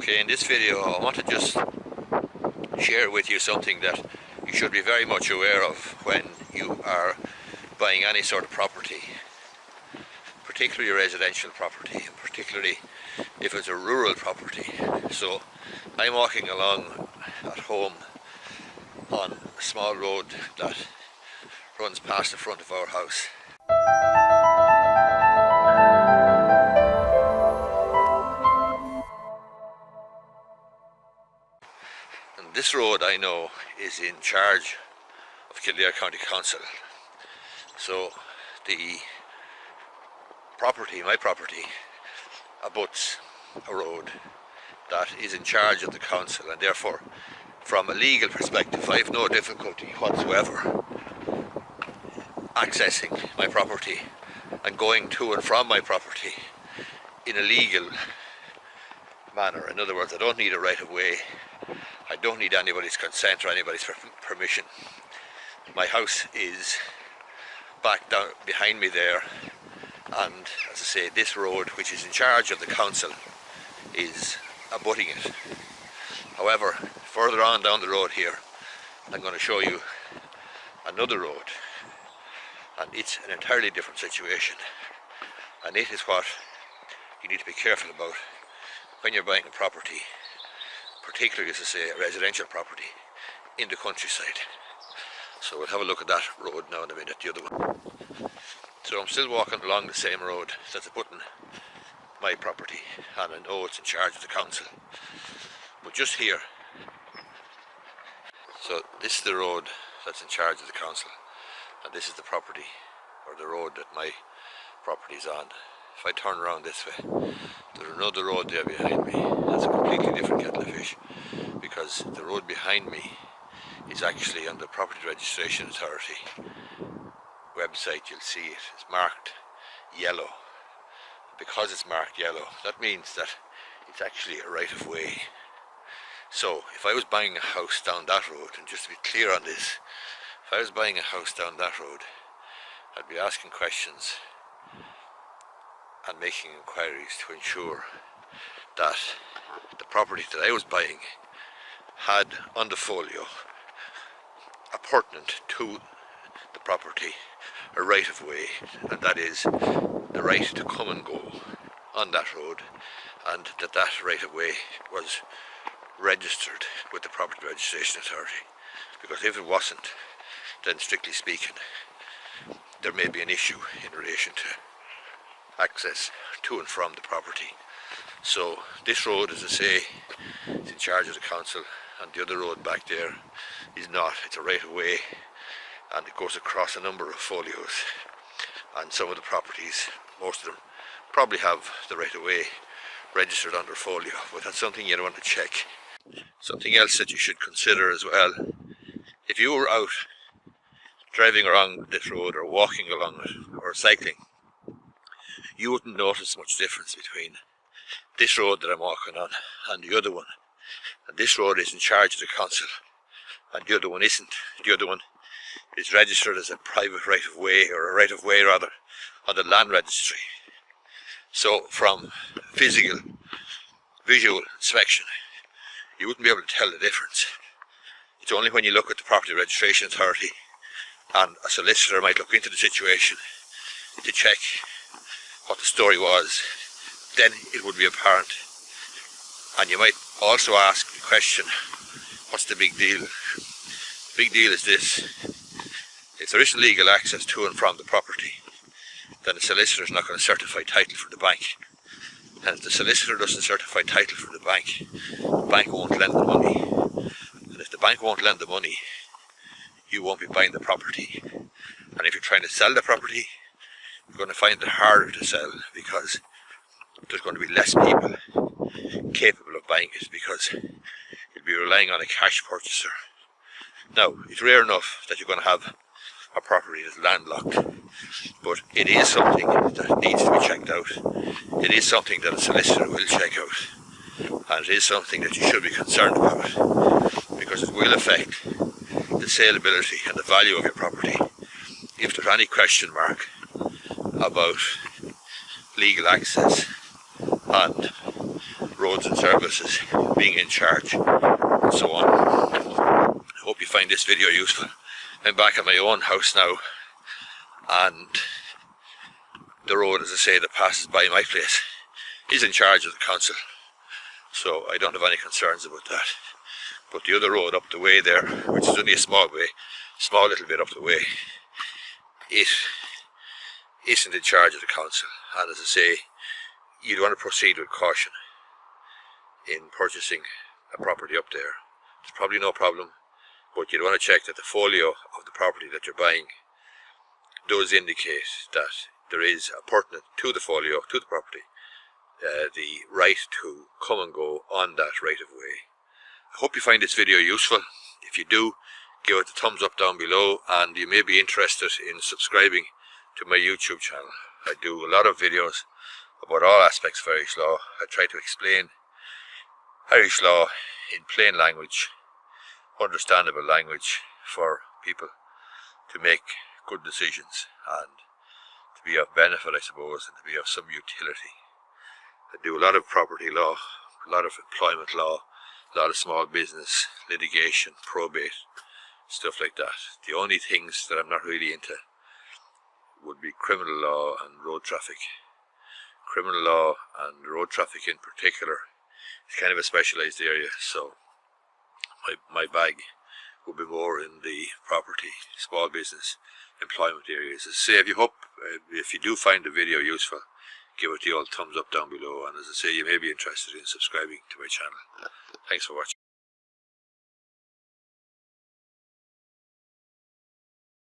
Okay, in this video I want to just share with you something that you should be very much aware of when you are buying any sort of property, particularly residential property, and particularly if it's a rural property. So I'm walking along at home on a small road that runs past the front of our house. And this road, I know, is in charge of Kildare County Council. So the property, my property, abuts a road that is in charge of the council, and therefore from a legal perspective I have no difficulty whatsoever accessing my property and going to and from my property in a legal manner. In other words, I don't need a right of way, I don't need anybody's consent or anybody's permission. My house is back down behind me there, and as I say, this road, which is in charge of the council, is abutting it. However, further on down the road here, I'm going to show you another road, and it's an entirely different situation, and it is what you need to be careful about when you're buying a property, particularly, as I say, a residential property in the countryside. So we'll have a look at that road now in a minute, the other one. So I'm still walking along the same road that's abutting my property, and I know it's in charge of the council. But just here, so this is the road that's in charge of the council, and this is the property, or the road that my property is on. If I turn around this way, there's another road there behind me. That's a completely different kettle of fish, because the road behind me is actually on the Property Registration Authority website. You'll see it is marked yellow. Because it's marked yellow, that means that it's actually a right of way. So if I was buying a house down that road, and just to be clear on this, if I was buying a house down that road, I'd be asking questions and making inquiries to ensure that the property that I was buying had on the folio appurtenant to the property a right of way, and that is the right to come and go on that road, and that that right of way was registered with the Property Registration Authority. Because if it wasn't, then strictly speaking there may be an issue in relation to access to and from the property. So this road, as I say, is in charge of the council, and the other road back there is not. It's a right of way, and it goes across a number of folios, and some of the properties, most of them, probably have the right of way registered on their folio, but that's something you want to check. Something else that you should consider as well: if you were out driving along this road, or walking along it, or cycling, you wouldn't notice much difference between this road that I'm walking on and the other one. And this road is in charge of the council, and the other one isn't. The other one is registered as a private right of way, or a right of way rather, on the land registry. So from visual inspection, you wouldn't be able to tell the difference. It's only when you look at the Property Registration Authority, and a solicitor might look into the situation to check what the story was, then it would be apparent. And you might also ask the question, what's the big deal? The big deal is this: if there isn't legal access to and from the property, then the solicitor is not going to certify title for the bank. And if the solicitor doesn't certify title for the bank won't lend the money. And if the bank won't lend the money, you won't be buying the property. And if you're trying to sell the property, you're going to find it harder to sell, because there's going to be less people capable of buying it, because you'll be relying on a cash purchaser. Now, it's rare enough that you're going to have a property that's landlocked, but it is something that needs to be checked out. It is something that a solicitor will check out, and it is something that you should be concerned about, because it will affect the saleability and the value of your property if there's any question mark about legal access and roads and services, being in charge, and so on. I hope you find this video useful. I'm back at my own house now, and the road, as I say, that passes by my place is in charge of the council, so I don't have any concerns about that. But the other road up the way there, which is only a small little bit up the way, it isn't in charge of the council, and as I say, you'd want to proceed with caution in purchasing a property up there. There's probably no problem, but you'd want to check that the folio of the property that you're buying does indicate that there is a pertinent to the folio, to the property, the right to come and go on that right of way. I hope you find this video useful. If you do, give it a thumbs up down below, and you may be interested in subscribing to my YouTube channel. I do a lot of videos about all aspects of Irish law. I try to explain Irish law in plain language, understandable language for people to make good decisions and to be of benefit, I suppose, and to be of some utility. I do a lot of property law, a lot of employment law, a lot of small business, litigation, probate, stuff like that. The only things that I'm not really into would be criminal law and road traffic. Criminal law and road traffic in particular is kind of a specialised area, so my bag will be more in the property, small business, employment areas. As I say, if you do find the video useful, give it the old thumbs up down below, and as I say, you may be interested in subscribing to my channel. Thanks for watching.